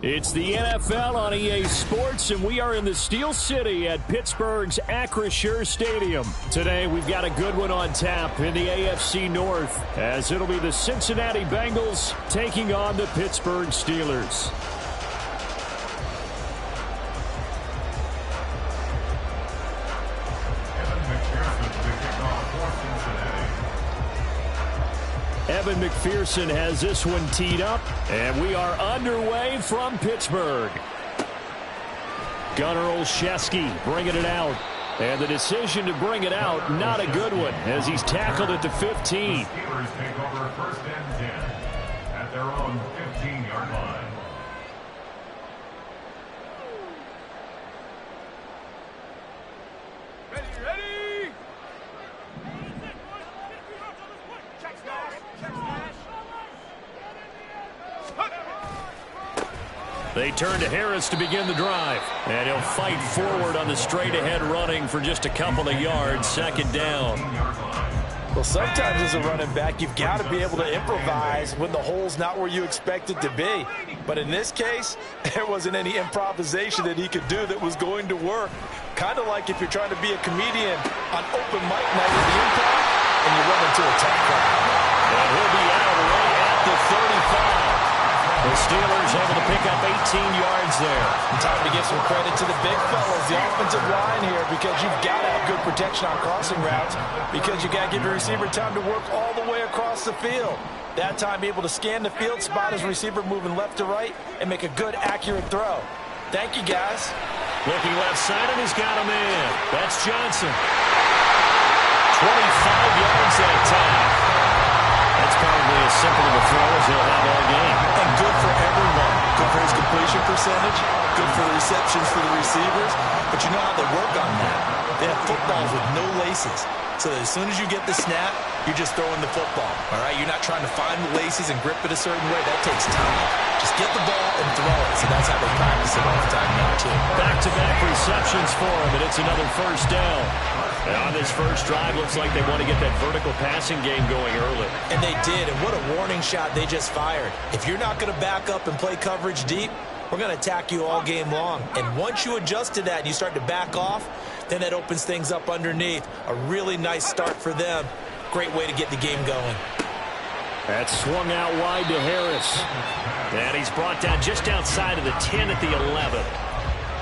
It's the NFL on EA Sports, and we are in the Steel City at Pittsburgh's Acrisure Stadium. Today, we've got a good one on tap in the AFC North, as it'll be the Cincinnati Bengals taking on the Pittsburgh Steelers. Evan McPherson has this one teed up, and we are underway from Pittsburgh. Gunnar Olszewski bringing it out, and the decision to bring it out, not a good one, as he's tackled at the 15. Steelers take over first and 10 at their own 15-yard line. They turn to Harris to begin the drive, and he'll fight forward on the straight-ahead running for just a couple of yards, second down. Well, sometimes as a running back, you've got to be able to improvise when the hole's not where you expect it to be. But in this case, there wasn't any improvisation that he could do that was going to work. Kind of like if you're trying to be a comedian on open mic night at the improv, and you run into a tough crowd. And he'll be out right at the 35. The Steelers able to pick up 18 yards there. And time to give some credit to the big fellas, the offensive line here, because you've got to have good protection on crossing routes, because you've got to give your receiver time to work all the way across the field. That time, be able to scan the field, spot his receiver moving left to right, and make a good, accurate throw. Thank you, guys. Looking left side, and he's got him in. That's Johnson. 25 yards that time. That's probably as simple of a throw as he'll have all game. And good for everyone. Good for his completion percentage. Good for the receptions for the receivers. But you know how they work on that. They have footballs with no laces. So as soon as you get the snap, you're just throwing the football. All right? You're not trying to find the laces and grip it a certain way. That takes time. Just get the ball and throw it. So that's how they practice it all the time now, too. Back-to-back receptions for him, and it's another first down. And on this first drive, looks like they want to get that vertical passing game going early. And they did, and what a warning shot they just fired. If you're not going to back up and play coverage deep, we're going to attack you all game long. And once you adjust to that and you start to back off, then that opens things up underneath. A really nice start for them. Great way to get the game going. That swung out wide to Harris. And he's brought down just outside of the 10 at the 11.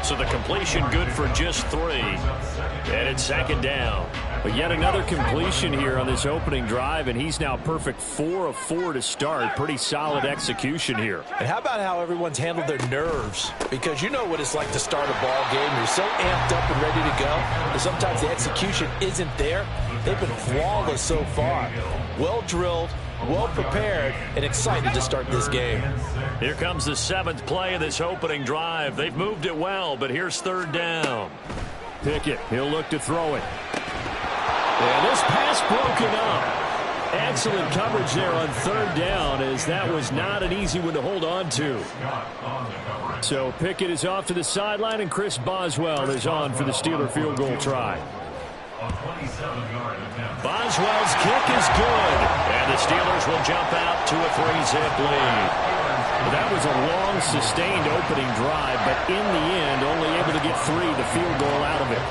So the completion good for just 3. And it's second down. But yet another completion here on this opening drive, and he's now perfect 4 of 4 to start. Pretty solid execution here. And how about how everyone's handled their nerves? Because you know what it's like to start a ball game. You're so amped up and ready to go, and sometimes the execution isn't there. They've been flawless so far. Well drilled, well prepared, and excited to start this game. Here comes the 7th play of this opening drive. They've moved it well, but here's third down. Pickett, he'll look to throw it. And this pass broken up. Excellent coverage there on third down, as that was not an easy one to hold on to. So Pickett is off to the sideline, and Chris Boswell is on for the Steeler field goal try. Boswell's kick is good, and the Steelers will jump out to a 3-zip lead. That was a long, sustained opening drive, but in the end, only able to get 3, the field goal out of it.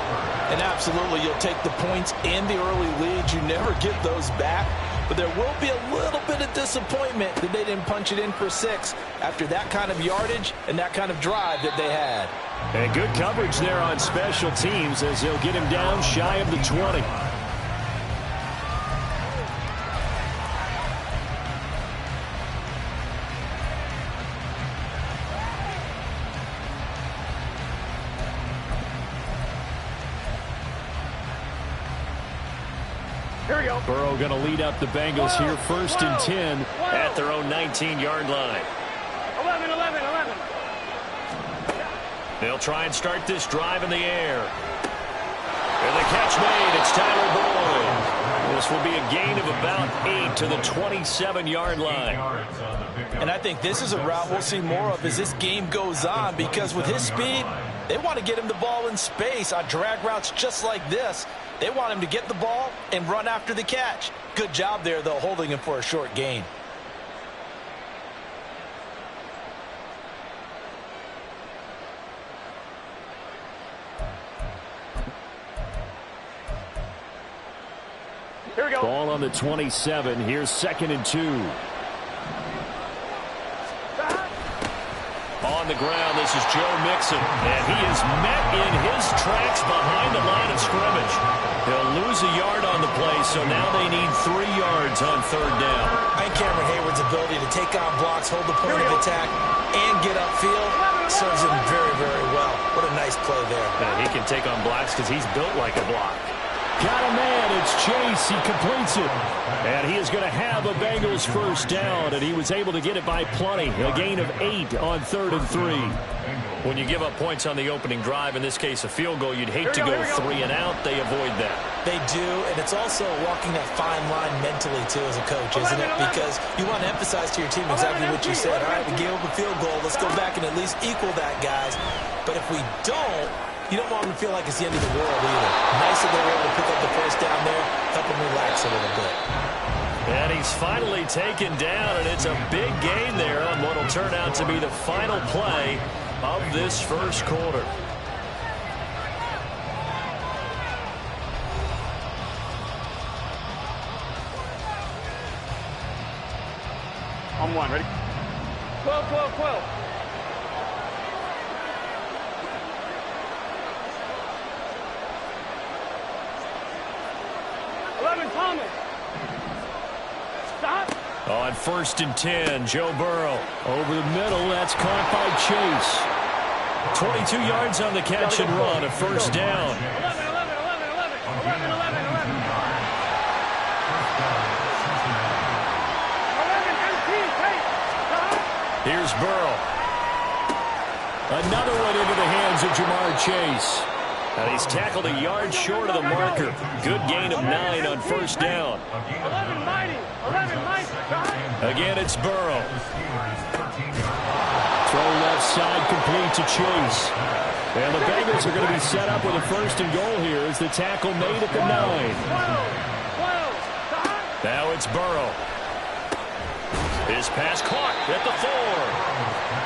And absolutely, you'll take the points and the early leads. You never get those back. but there will be a little bit of disappointment that they didn't punch it in for 6 after that kind of yardage and that kind of drive that they had. And good coverage there on special teams as they'll get him down shy of the 20. Burrow going to lead up the Bengals here, 1st and 10 at their own 19-yard line. 11. They'll try and start this drive in the air. And the catch made. It's Tyler Boyd. This will be a gain of about 8 to the 27-yard line. And I think this is a route we'll see more of as this game goes on, because with his speed, they want to get him the ball in space on drag routes just like this. They want him to get the ball and run after the catch. Good job there, though, holding him for a short gain. Here we go. Ball on the 27. Here's 2nd and 2. On the ground, this is Joe Mixon, and he is met in his tracks behind the line of scrimmage. He'll lose a yard on the play, so now they need 3 yards on 3rd down. I think Cameron Hayward's ability to take on blocks, hold the point of attack, and get upfield serves him very, very well. What a nice play there. He can take on blocks because he's built like a block. Got a man. It's Chase. He completes it. And he is going to have a Bengals 1st down, and he was able to get it by plenty. A gain of 8 on 3rd and 3. When you give up points on the opening drive, in this case a field goal, you'd hate to go 3 and out. They avoid that. They do, and it's also walking that fine line mentally, too, as a coach, isn't it? Because you want to emphasize to your team exactly what you said. All right, we gave up a field goal. Let's go back and at least equal that, guys. But if we don't, you don't want them to feel like it's the end of the world either. Nice that they were able to pick up the 1st down there, help them relax a little bit. And he's finally taken down, and it's a big gain there on what will turn out to be the final play of this 1st quarter. On 1, ready? 12. 11, Thomas. Stop. On 1st and 10, Joe Burrow over the middle. That's caught by Chase. 22 yards on the catch and run, a 1st down. 11. Here's Burrow. Another one into the hands of Jamar Chase. And he's tackled a yard short of the marker. Good gain of 9 on 1st down. 11, Mighty. Again, it's Burrow. Throw left side, complete to Chase. And the Bengals are going to be set up with a 1st and goal here as the tackle made at the 9. Now it's Burrow. His pass caught at the 4.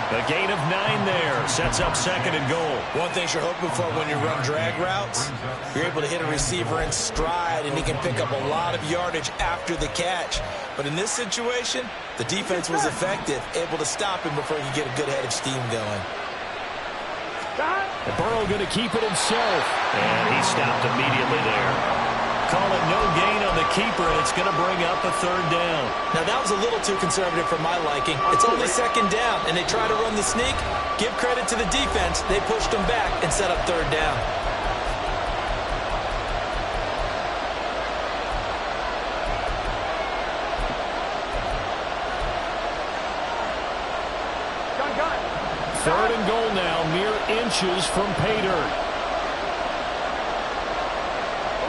A gain of 9 there. Sets up 2nd and goal. One thing you're hoping for when you run drag routes, you're able to hit a receiver in stride, and he can pick up a lot of yardage after the catch. But in this situation, the defense was effective, able to stop him before he could get a good head of steam going. And Burrow going to keep it himself. And he stopped immediately there. Call it no gain on the keeper, and it's going to bring up a 3rd down. Now, that was a little too conservative for my liking. It's only 2nd down, and they try to run the sneak. Give credit to the defense. They pushed them back and set up 3rd down. Gun. 3rd and goal now, mere inches from pay dirt.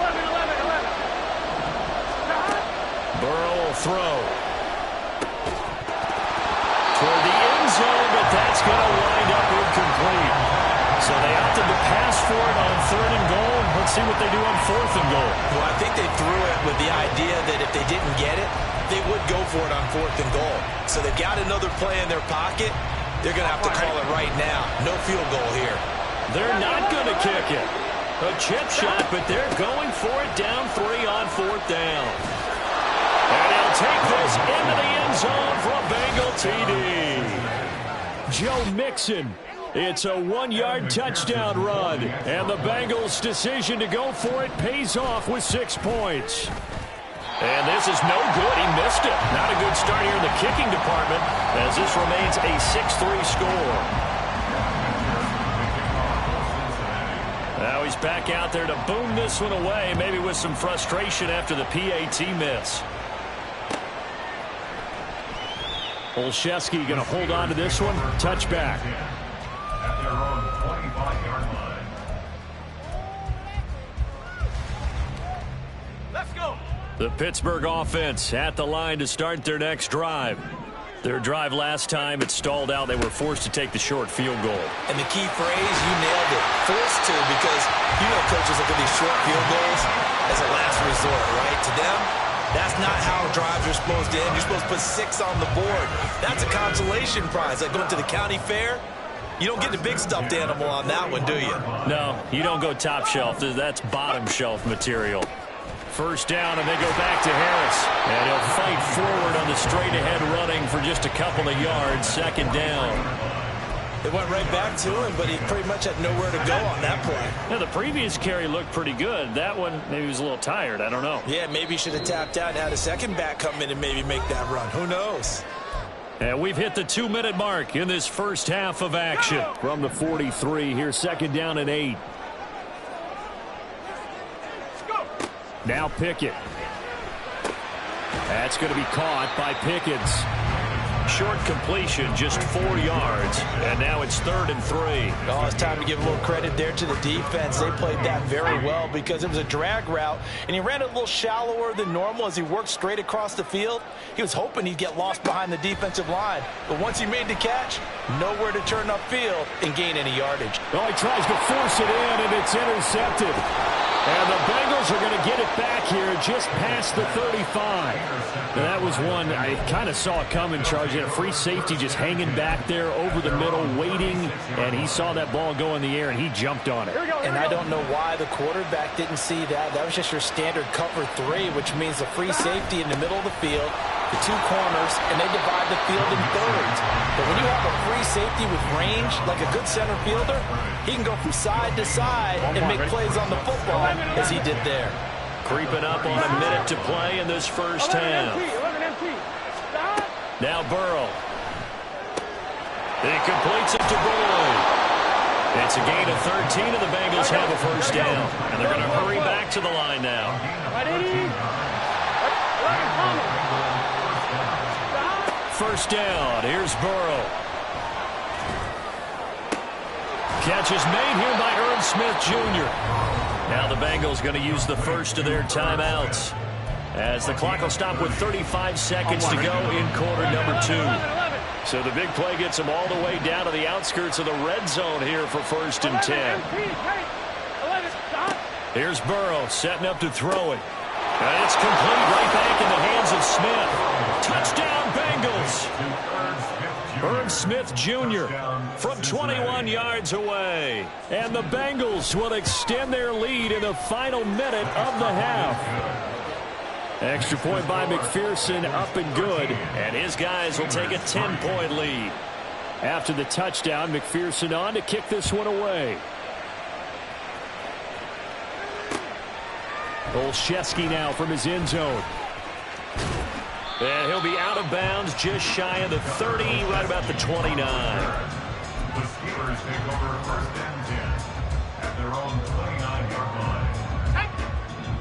11. Burrow will throw. Toward the end zone, but that's going to wind up incomplete. So they opted to pass for it on 3rd and goal. Let's see what they do on 4th and goal. Well, I think they threw it with the idea that if they didn't get it, they would go for it on 4th and goal. So they've got another play in their pocket. They're going to have to call it right now. No field goal here. They're not going to kick it. A chip shot, but they're going for it down 3 on 4th down. And he'll take this into the end zone for a Bengal TD. Joe Mixon. It's a 1-yard touchdown run. And the Bengals' decision to go for it pays off with 6 points. And this is no good. He missed it. Not a good start here in the kicking department as this remains a 6-3 score. Now he's back out there to boom this one away, maybe with some frustration after the PAT miss. Olszewski going to hold on to this one. Touchback. At their own 25-yard line. Let's go. The Pittsburgh offense at the line to start their next drive. Their drive last time, it stalled out. They were forced to take the short field goal. And the key phrase, you nailed it. Forced to, because you know coaches look at these short field goals as a last resort, right? To them, that's not how drives are supposed to end. You're supposed to put 6 on the board. That's a consolation prize. Like going to the county fair, you don't get the big stuffed animal on that one, do you? No, you don't go top shelf. That's bottom shelf material. First down, and they go back to Harris. And he'll fight forward on the straight-ahead running for just a couple of yards. Second down. It went right back to him, but he pretty much had nowhere to go on that play. Now, the previous carry looked pretty good. That one, maybe he was a little tired. I don't know. Yeah, maybe he should have tapped out and had a second back come in and maybe make that run. Who knows? And we've hit the 2-minute mark in this first half of action. From the 43, here's second down and 8. Now Pickett. That's going to be caught by Pickens. Short completion, just 4 yards. And now it's 3rd and 3. Oh, it's time to give a little credit there to the defense. They played that very well because it was a drag route, and he ran it a little shallower than normal as he worked straight across the field. He was hoping he'd get lost behind the defensive line. But once he made the catch, nowhere to turn upfield and gain any yardage. Oh, he tries to force it in, and it's intercepted. And the Bengals are going to get it back here just past the 35. Now, that was one I kind of saw it coming, Charge. He had a free safety just hanging back there over the middle, waiting, and he saw that ball go in the air, and he jumped on it. And I don't know why the quarterback didn't see that. That was just your standard cover 3, which means the free safety in the middle of the field, the 2 corners, and they divide the field in thirds. But when you have a free safety with range, like a good center fielder, he can go from side to side and make plays on the football as he did there. Creeping up on a minute to play in this first half. 11 MT. Stop. Now Burrow. He completes it to Boyd. It's a gain of 13, and the Bengals have a first down. And they're going to hurry back to the line now. Right, 80. 11 coming. Stop. First down. Here's Burrow. Catch is made here by Irv Smith Jr. Now the Bengals going to use the first of their timeouts as the clock will stop with 35 seconds to go in quarter number 2. So the big play gets them all the way down to the outskirts of the red zone here for 1st and 10. 11, stop. Here's Burrow setting up to throw it. And it's complete right back in the hands of Smith. Touchdown Bengals. Irv Smith Jr. from 21 yards away. And the Bengals will extend their lead in the final minute of the half. Extra point by McPherson, up and good. And his guys will take a 10-point lead. After the touchdown, McPherson on to kick this one away. Olszewski now from his end zone. And he'll be out of bounds just shy of the 30, right about the 29. The Steelers take over 1st and 10 at their own 29-yard line.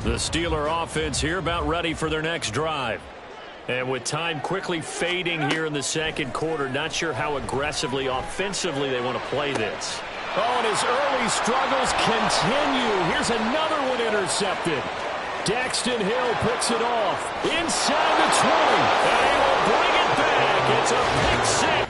The Steeler offense here about ready for their next drive. And with time quickly fading here in the second quarter, not sure how aggressively, offensively they want to play this. Oh, and his early struggles continue. Here's another one intercepted. Daxton Hill picks it off inside the 20, and he will bring it back. It's a pick six.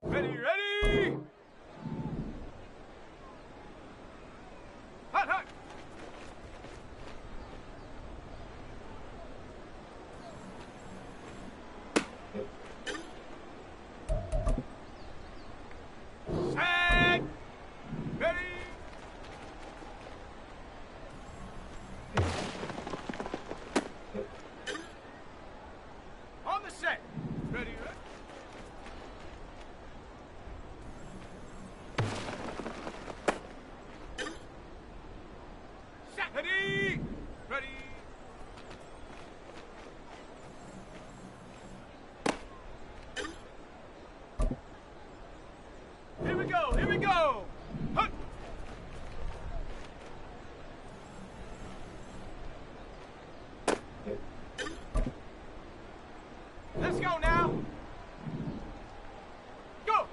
Ready, ready! Hot, hot! Set! Ready! On the set! Ready, ready? Set! Ready! Ready! Here we go! Here we go! Hut! Let's go now! Go!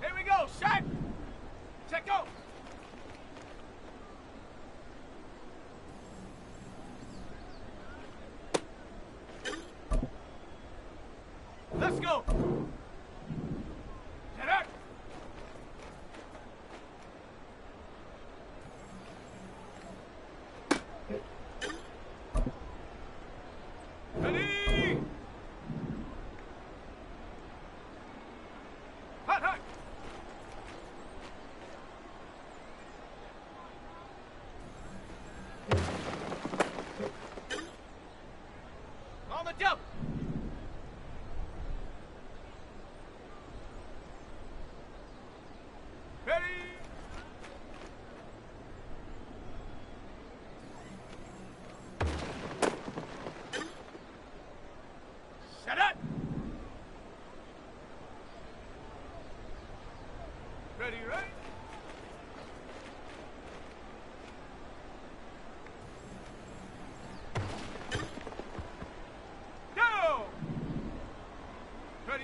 Here we go! Shot! Check go! Let's go! Get up! Ready! Hot, hot! On the jump! Ready! Set up! Ready, ready? Go! Ready?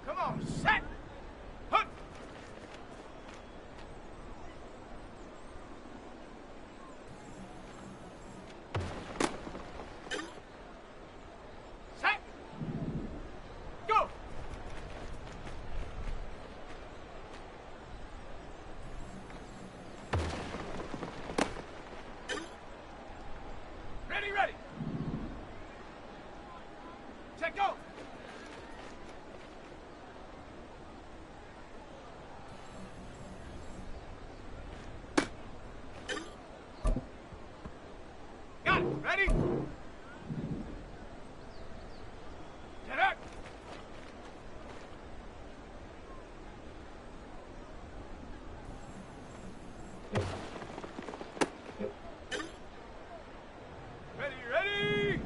Come on, set! Hut! Set! Go! Ready, ready! Check go! Got it! Ready? Get up! Ready, ready!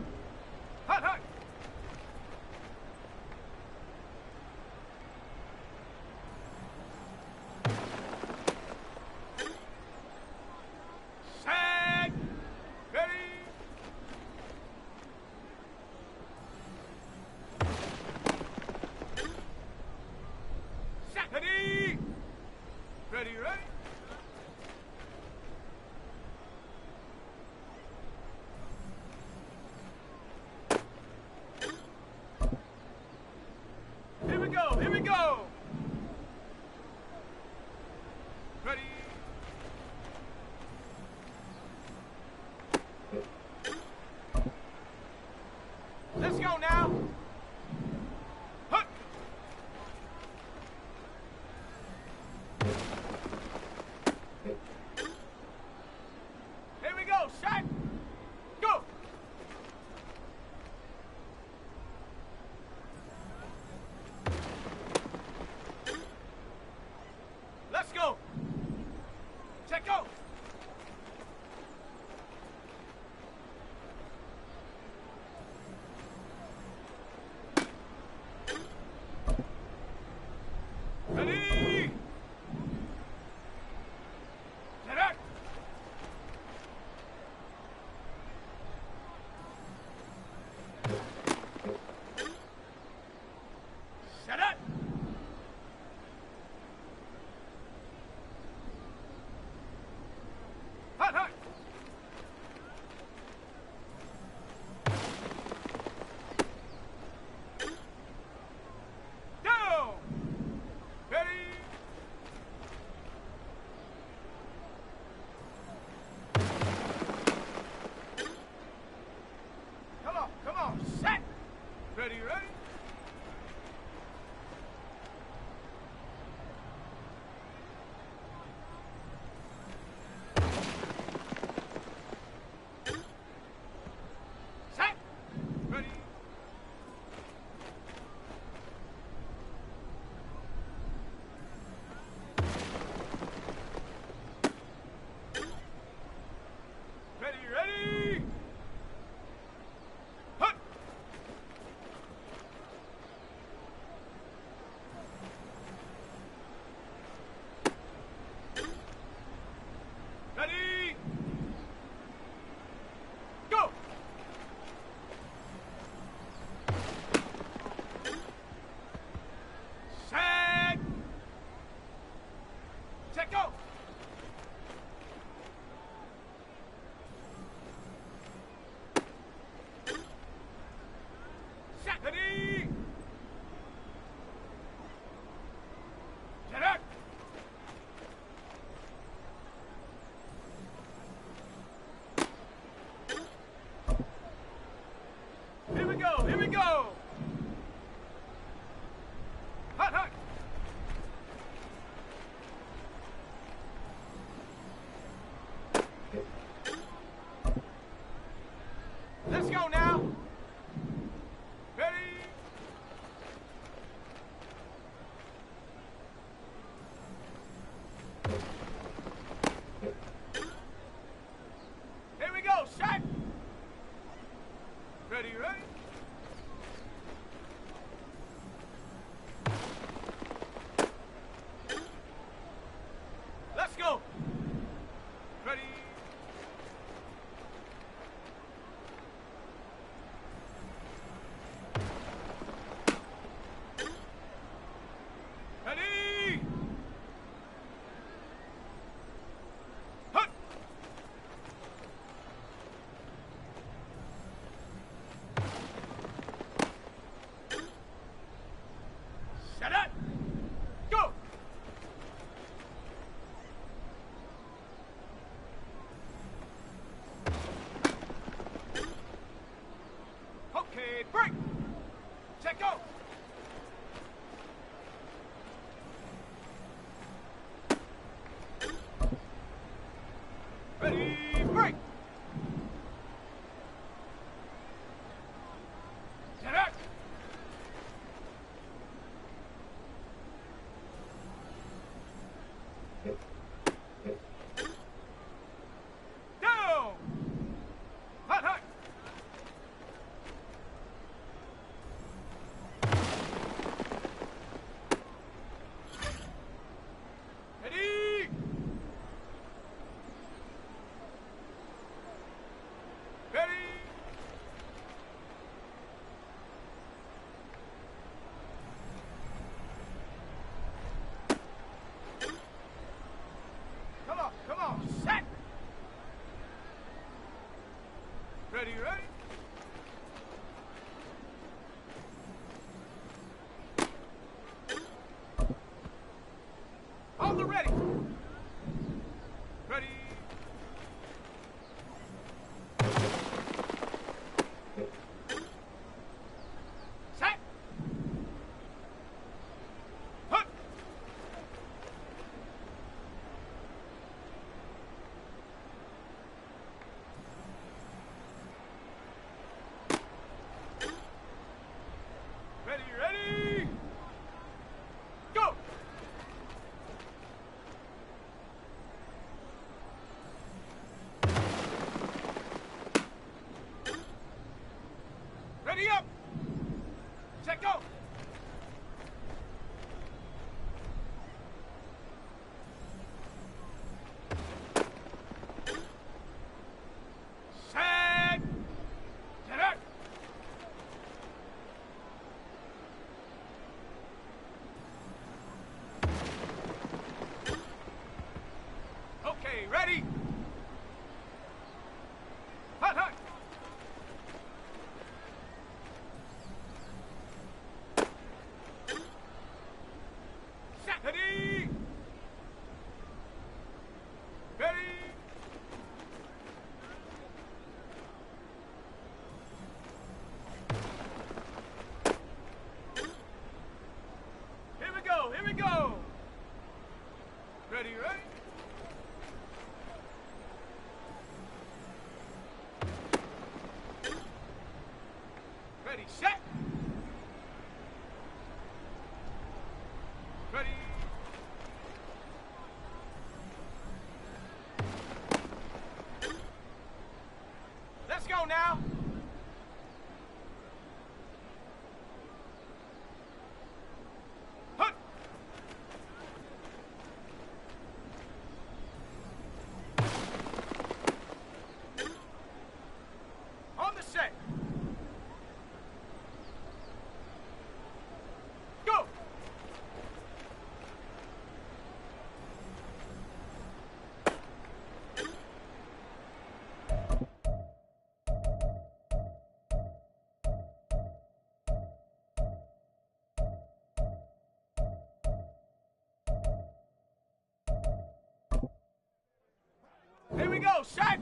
Hot, hot! Set! Ready! Set! Ready! Ready, ready? Here we go! Here we go! Ready? Let's go now! Hut! Here we go! Shot! Go! Let's go! Check go! go. Hut, hut. Let's go now. Ready? Here we go, shot. Ready, ready? Let's go. Ready? Ready? Hut. Set up. Go. Okay, break. Check go. Ready, break. Set up. Down. Hut, hut. Ready? Ready? Come on, set. Ready, ready? On the ready. Ready. Set. Hut. Ready, ready? Go. Ready up. Set go. Set. Set up. Okay, ready? Hut, hut. Set. Ready? Ready? Here we go, here we go. Ready, ready? Ready, set. Ready. Let's go now. Hut. On the set. Go. Here we go, set.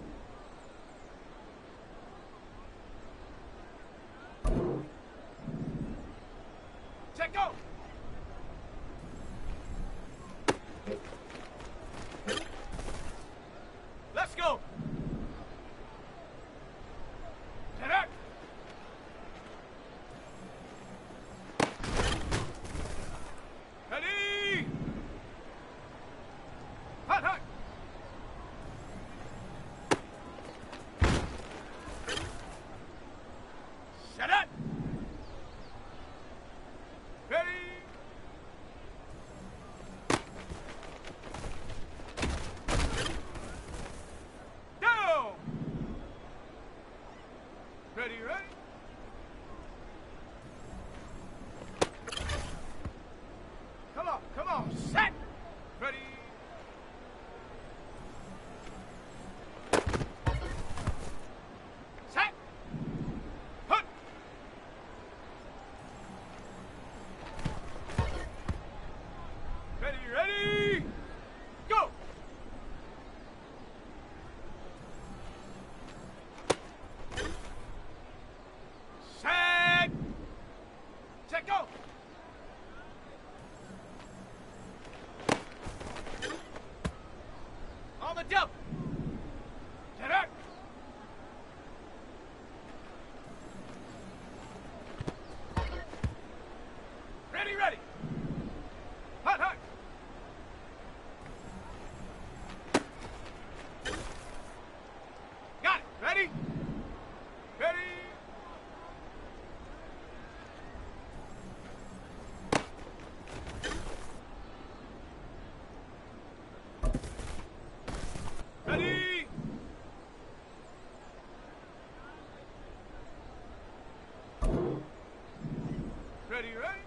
Ready, ready. Come on, set. Ready. Set. Put. Ready, ready. Go. Set. Set, go. On the double. Set up. Ready, ready. Hot, hot. Got it. Ready? Ready? Ready? Ready, ready?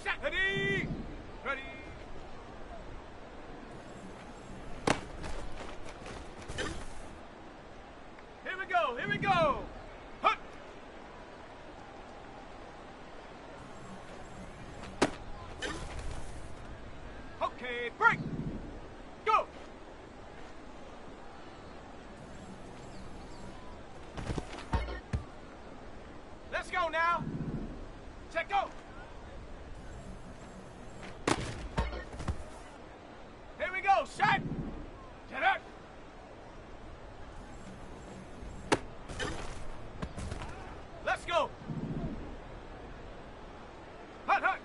Set. Ready? Ready? Here we go, here we go! Hut! Okay, break! Go! Let's go now! Check, go! Here we go, set! Get up! Let's go! Hut, hut!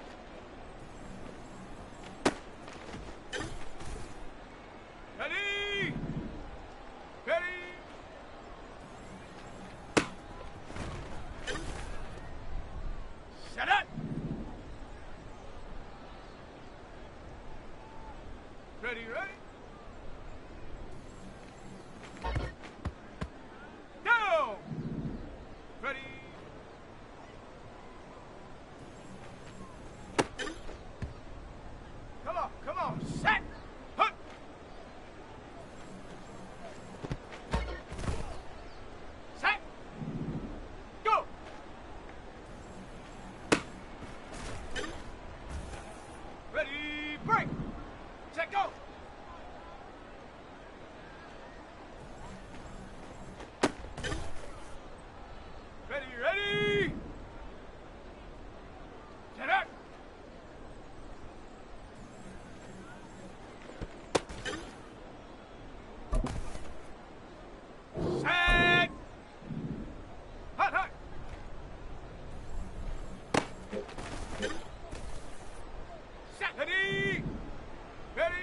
Ready! Ready! Set up! Ready, ready? Go! Ready? Come on, set! Hut! Set! Go! Ready, break! Set, go! Ready, ready! Set up! Set! Hut, hut! Set! Ready! Ready!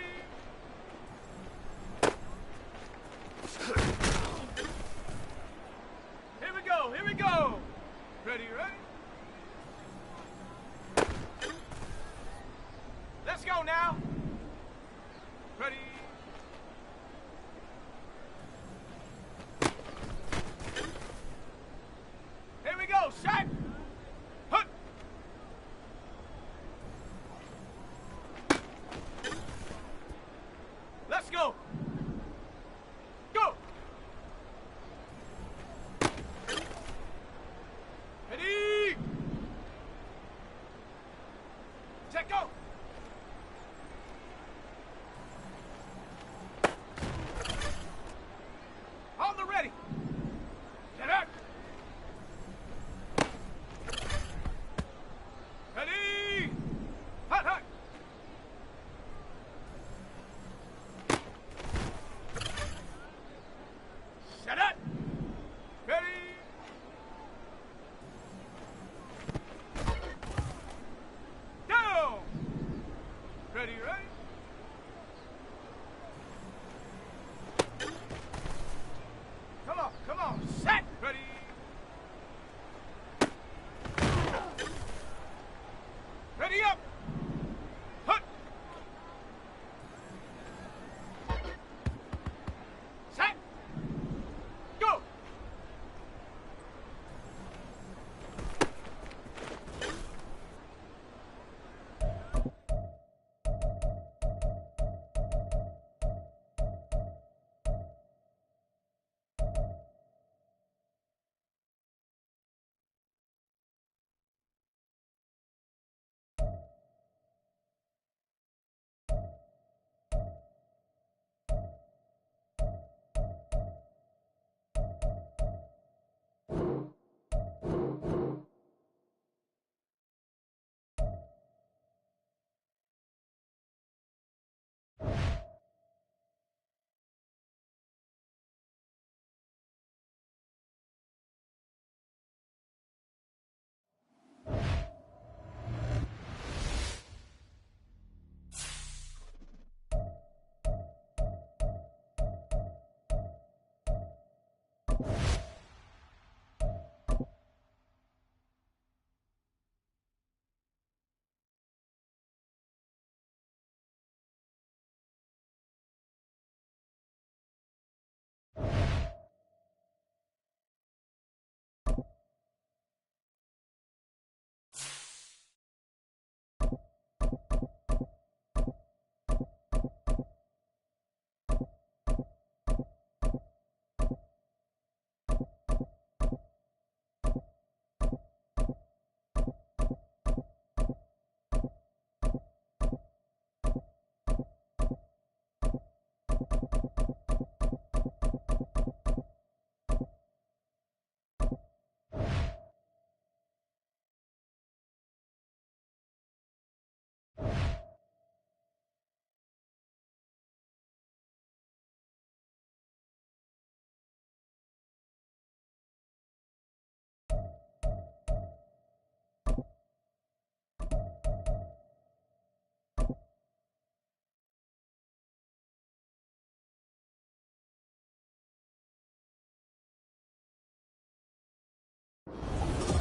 Here we go, here we go! Ready, ready? Let's go now! Ready? Here we go, set! Hut! Let's go! Go! Ready? Check, go!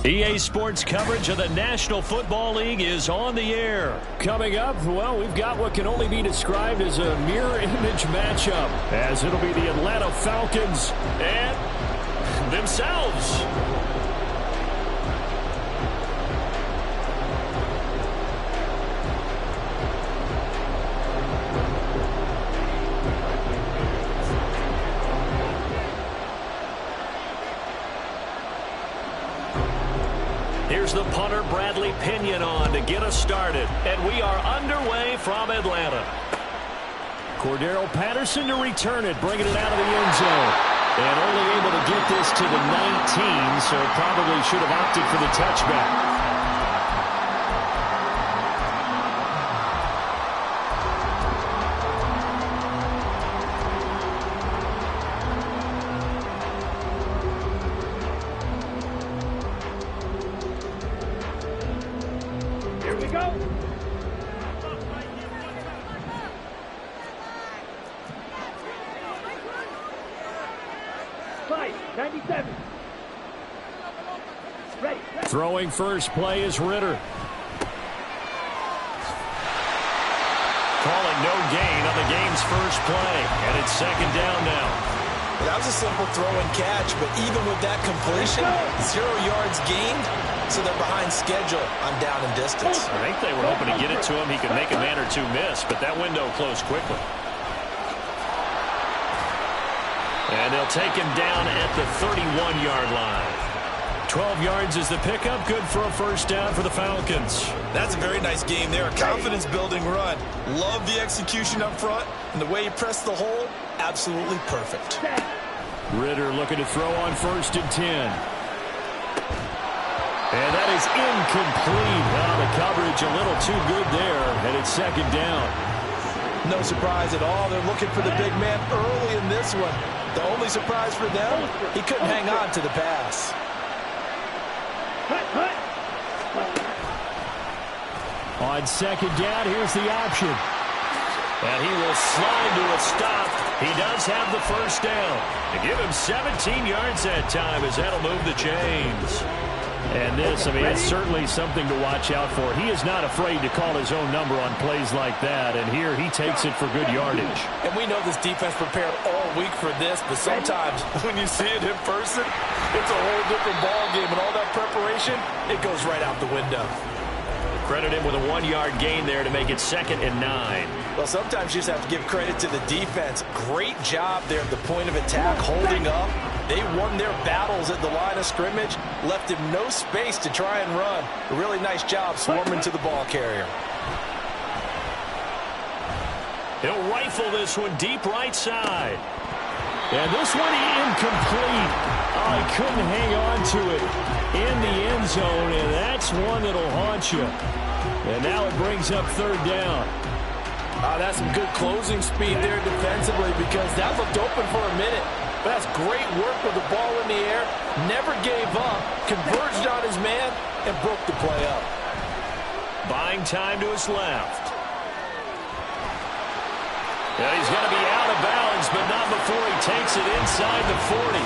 EA Sports coverage of the National Football League is on the air. Coming up, well, we've got what can only be described as a mirror image matchup, as it'll be the Atlanta Falcons and themselves. Here's the punter, Bradley Pinion, on to get us started. And we are underway from Atlanta. Cordero Patterson to return it, bringing it out of the end zone. And only able to get this to the 19, so probably should have opted for the touchback. Throwing first play is Ritter. Calling no gain on the game's first play. And it's second down now. That was a simple throw and catch, but even with that completion, 0 yards gained, so they're behind schedule on down and distance. I think they were hoping to get it to him. He could make a man or two miss, but that window closed quickly. And they'll take him down at the 31-yard line. 12 yards is the pickup. Good for a first down for the Falcons. That's a very nice game there. A confidence-building run. Love the execution up front. And the way he pressed the hole, absolutely perfect. Ritter looking to throw on 1st and 10. And that is incomplete. Oh, the coverage a little too good there. And it's second down. No surprise at all. They're looking for the big man early in this one. The only surprise for them, he couldn't hang on to the pass. On second down, here's the option. And he will slide to a stop. He does have the first down. To give him 17 yards that time, as that'll move the chains. And this, I mean, it's certainly something to watch out for. He is not afraid to call his own number on plays like that. And here he takes it for good yardage. And we know this defense prepared all week for this, but sometimes when you see it in person, it's a whole different ball game. And all that preparation, it goes right out the window. Credit him with a 1-yard gain there to make it 2nd and 9. Well, sometimes you just have to give credit to the defense. Great job there at the point of attack, holding up. They won their battles at the line of scrimmage, left him no space to try and run. A really nice job swarming to the ball carrier. He'll rifle this one deep right side. And this one incomplete. Oh, he couldn't hang on to it in the end zone, and that's one that'll haunt you. And now it brings up 3rd down. That's some good closing speed there defensively, because that looked open for a minute. But that's great work with the ball in the air. Never gave up, converged on his man, and broke the play up. Buying time to his left. And he's going to be out of bounds, but not before he takes it inside the 40.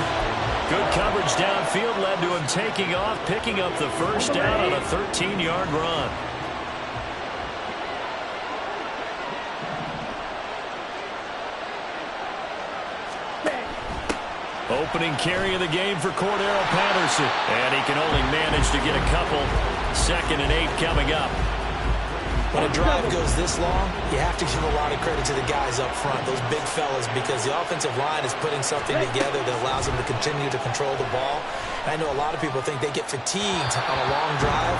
Good coverage downfield led to him taking off, picking up the first down on a 13-yard run. Opening carry of the game for Cordero Patterson. And he can only manage to get a couple. 2nd and 8 coming up. When a drive goes this long, you have to give a lot of credit to the guys up front, those big fellas, because the offensive line is putting something together that allows them to continue to control the ball. And I know a lot of people think they get fatigued on a long drive.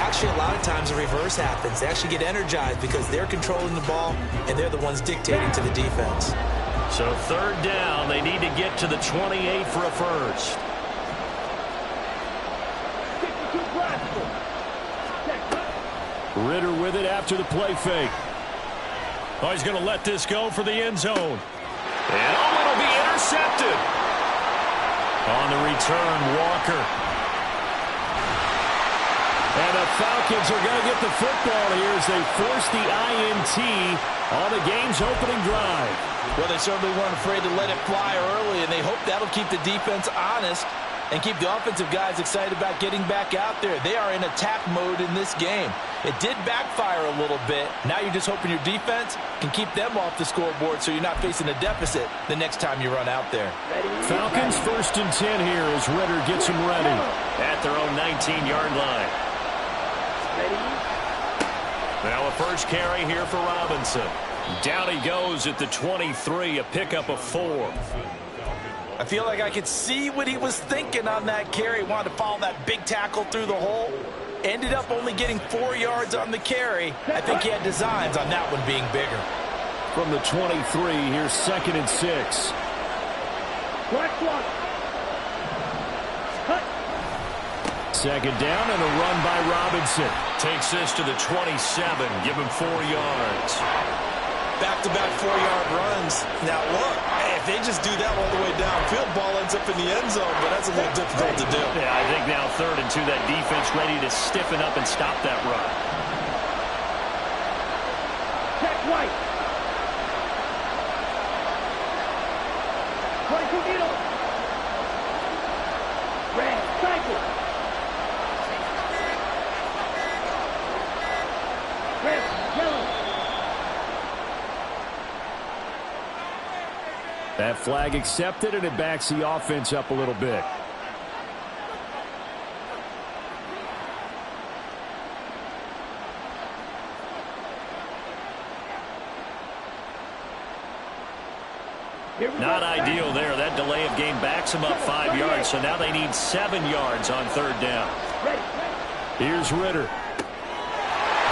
Actually, a lot of times the reverse happens. They actually get energized because they're controlling the ball, and they're the ones dictating to the defense. So 3rd down, they need to get to the 28 for a first. Ritter with it after the play fake. Oh, he's going to let this go for the end zone. And oh, it'll be intercepted. On the return, Walker. And the Falcons are going to get the football here as they force the INT on the game's opening drive. Well, they certainly weren't afraid to let it fly early, and they hope that'll keep the defense honest and keep the offensive guys excited about getting back out there. They are in attack mode in this game. It did backfire a little bit. Now you're just hoping your defense can keep them off the scoreboard so you're not facing a deficit the next time you run out there. Falcons 1st and 10 here as Ritter gets them ready at their own 19-yard line. Now a first carry here for Robinson. Down he goes at the 23, a pickup of 4. I feel like I could see what he was thinking on that carry. Wanted to follow that big tackle through the hole. Ended up only getting 4 yards on the carry. I think he had designs on that one being bigger. From the 23, here's 2nd and 6. Second down and a run by Robinson. Takes this to the 27, give him 4 yards. Back-to-back 4-yard runs. Now look, if they just do that all the way downfield, ball ends up in the end zone, but that's a little difficult to do. Yeah, I think now 3rd and 2, that defense ready to stiffen up and stop that run. Check White. 22 middle. Red, cycle. Red, yellow. That flag accepted, and it backs the offense up a little bit. Not ideal there. That delay of game backs them up 5 yards, so now they need 7 yards on 3rd down. Here's Ritter.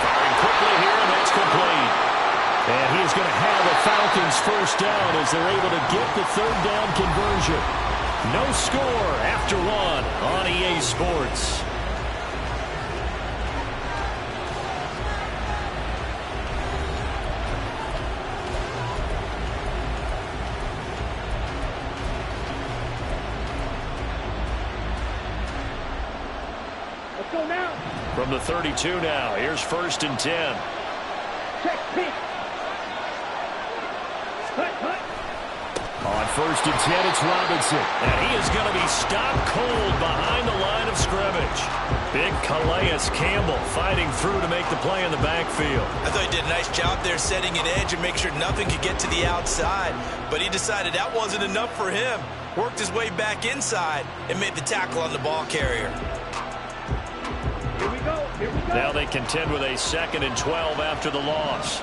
Firing quickly here, and it's complete. And he's going to have a Falcons 1st down as they're able to get the 3rd down conversion. No score after 1 on EA Sports. Let's go now. From the 32 now, here's 1st and 10. Check pitch. On 1st and 10, it's Robinson. And he is going to be stopped cold behind the line of scrimmage. Big Calais Campbell fighting through to make the play in the backfield. I thought he did a nice job there setting an edge and make sure nothing could get to the outside. But he decided that wasn't enough for him. Worked his way back inside and made the tackle on the ball carrier. Here we go. Here we go. Now they contend with a 2nd and 12 after the loss.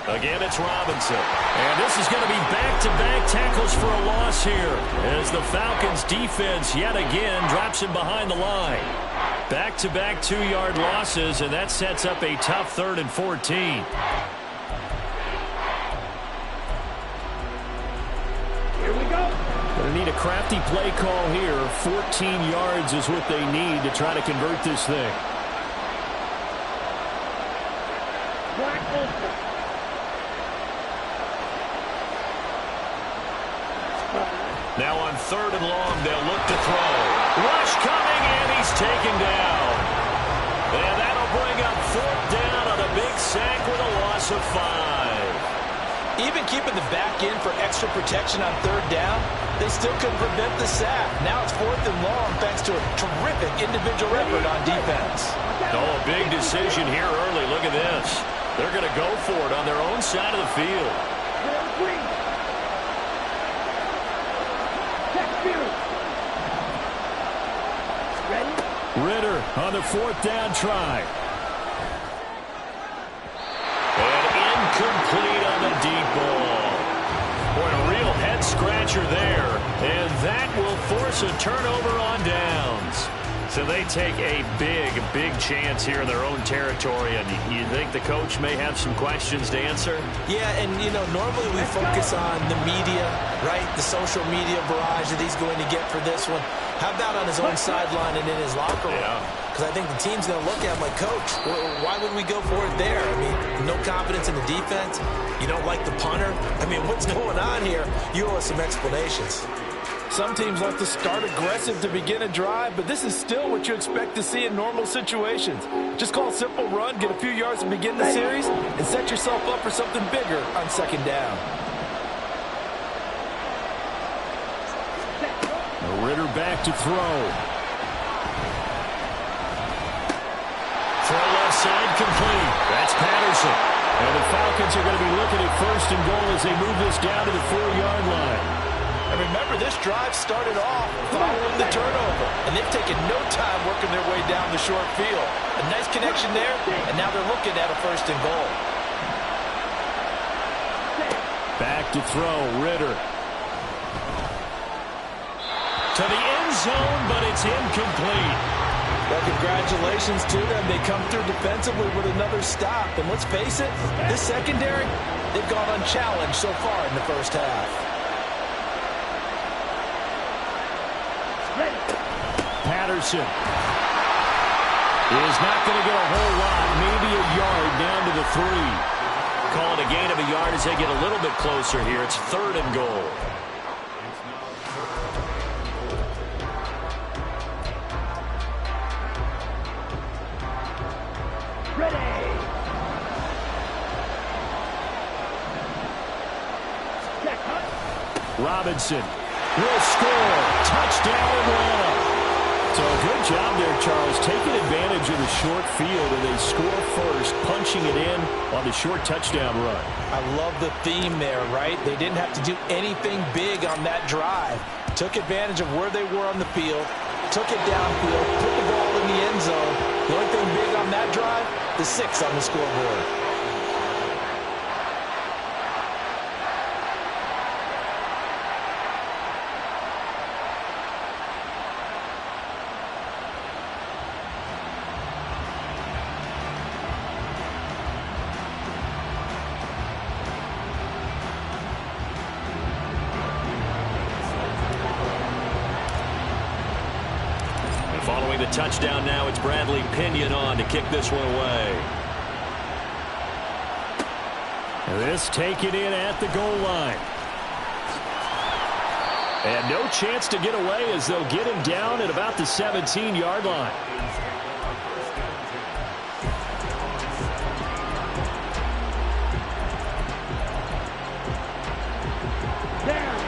Again, it's Robinson. And this is going to be back-to-back tackles for a loss here as the Falcons defense yet again drops him behind the line. Back-to-back 2-yard losses, and that sets up a tough 3rd and 14. Here we go. Going to need a crafty play call here. 14 yards is what they need to try to convert this thing. Black Ulster. Now on 3rd and long, they'll look to throw. Rush coming, and he's taken down. And that'll bring up 4th down on a big sack with a loss of 5. Even keeping the back in for extra protection on 3rd down, they still couldn't prevent the sack. Now it's 4th and long thanks to a terrific individual effort on defense. Oh, a big decision here early. Look at this. They're going to go for it on their own side of the field. Ritter on the 4th down try. And incomplete on the deep ball. Boy, a real head-scratcher there. And that will force a turnover on downs. So they take a big chance here in their own territory. And you think the coach may have some questions to answer? Yeah, and, you know, normally we focus on the media, right? The social media barrage that he's going to get for this one. How about on his own sideline and in his locker room? Because I think the team's going to look at him like, Coach, why would we go for it there? I mean, no confidence in the defense. You don't like the punter. I mean, what's going on here? You owe us some explanations. Some teams like to start aggressive to begin a drive, but this is still what you expect to see in normal situations. Just call a simple run, get a few yards to begin the series, and set yourself up for something bigger on 2nd down. Ritter back to throw. Throw left side complete. That's Patterson. And the Falcons are going to be looking at first and goal as they move this down to the 4-yard line. And remember, this drive started off following the turnover, and they've taken no time working their way down the short field. A nice connection there, and now they're looking at a first and goal. Back to throw, Ritter. To the end zone, but it's incomplete. Well, congratulations to them. They come through defensively with another stop. And let's face it, this secondary, they've gone unchallenged so far in the first half. Patterson is not going to get a whole lot, maybe a yard down to the 3. Call it a gain of a yard as they get a little bit closer here. It's 3rd and goal. Robinson will score. Touchdown, Atlanta. So good job there, Charles, taking advantage of the short field, and they score first, punching it in on the short touchdown run. I love the theme there, right? They didn't have to do anything big on that drive. Took advantage of where they were on the field, took it downfield, put the ball in the end zone. The only thing big on that drive, the 6 on the scoreboard. Following the touchdown now, it's Bradley Pinion on to kick this one away. This taken in at the goal line. And no chance to get away as they'll get him down at about the 17-yard line.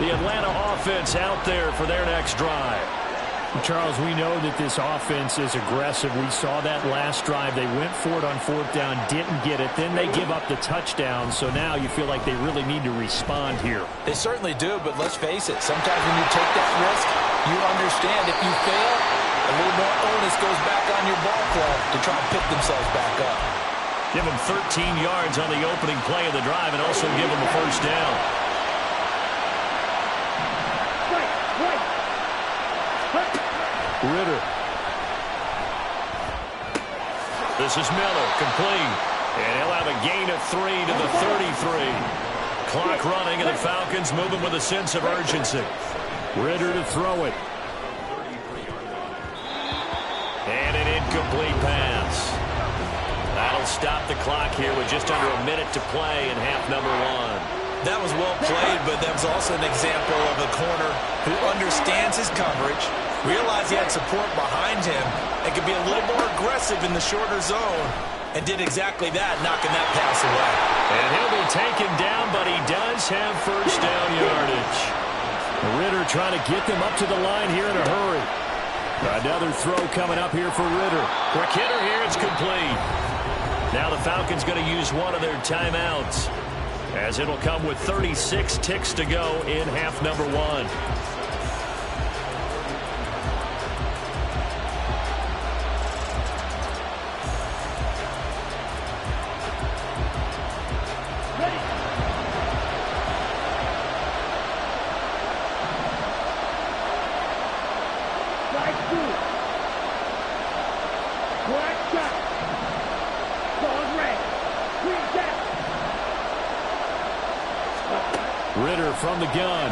The Atlanta offense out there for their next drive. Charles, we know that this offense is aggressive. We saw that last drive. They went for it on 4th down, didn't get it. Then they give up the touchdown. So now you feel like they really need to respond here. They certainly do, but let's face it. Sometimes when you take that risk, you understand if you fail, a little more onus goes back on your ball club to try and pick themselves back up. Give them 13 yards on the opening play of the drive and also give them a first down. Ritter. This is Miller, complete. And he'll have a gain of 3 to the 33. Clock running, and the Falcons moving with a sense of urgency. Ritter to throw it. And an incomplete pass. That'll stop the clock here with just under a minute to play in half number 1. That was well played, but that was also an example of a corner who understands his coverage, realized he had support behind him, and could be a little more aggressive in the shorter zone, and did exactly that, knocking that pass away. And he'll be taken down, but he does have first down yardage. Ritter trying to get them up to the line here in a hurry. Another throw coming up here for Ritter. Quick hitter here, it's complete. Now the Falcons going to use one of their timeouts, as it'll come with 36 ticks to go in half number 1. Ritter from the gun.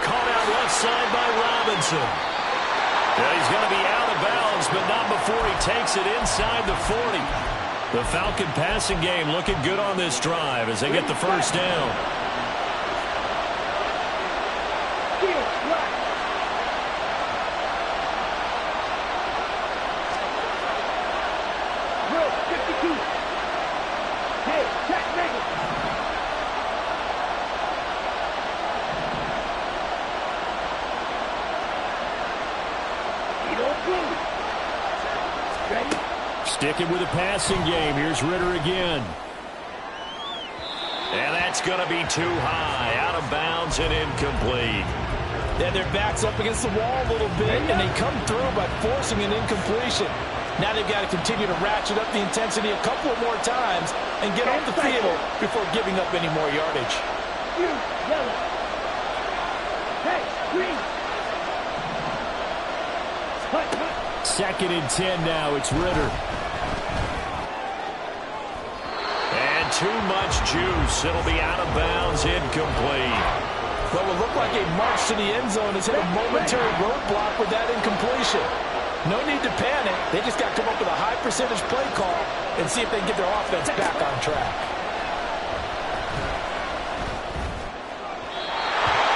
Caught out left side by Robinson. Yeah, he's going to be out of bounds, but not before he takes it inside the 40. The Falcon passing game looking good on this drive as they get the first down. Sticking with the passing game. Here's Ritter again. And that's going to be too high. Out of bounds and incomplete. Yeah, their back's up against the wall a little bit, and they come through by forcing an incompletion. Now they've got to continue to ratchet up the intensity a couple of more times and get off the field before giving up any more yardage. Yellow. Hey, green. Second and 10 now. It's Ritter. And too much juice. It'll be out of bounds, incomplete. What will look like a march to the end zone has hit a momentary roadblock with that incompletion. No need to panic. They just got to come up with a high percentage play call and see if they can get their offense back on track.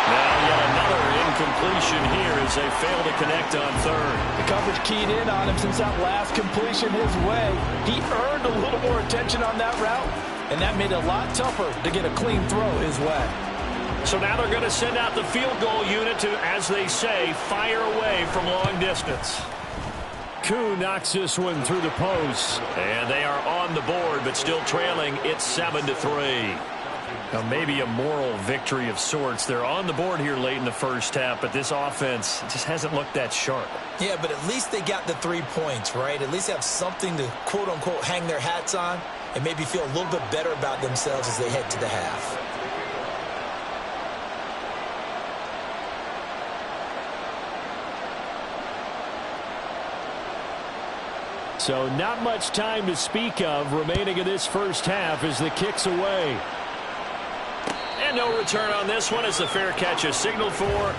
Now yet another incompletion here as they fail to connect on third. The coverage keyed in on him since that last completion his way. He earned a little more attention on that route, and that made it a lot tougher to get a clean throw his way. So now they're going to send out the field goal unit to, as they say, fire away from long distance. Koo knocks this one through the post. And they are on the board, but still trailing. It's 7-3. Now maybe a moral victory of sorts. They're on the board here late in the first half, but this offense just hasn't looked that sharp. Yeah, but at least they got the 3 points, right? At least have something to, quote-unquote, hang their hats on and maybe feel a little bit better about themselves as they head to the half. So not much time to speak of remaining in this first half as the kick's away. And no return on this one as the fair catch is signaled for.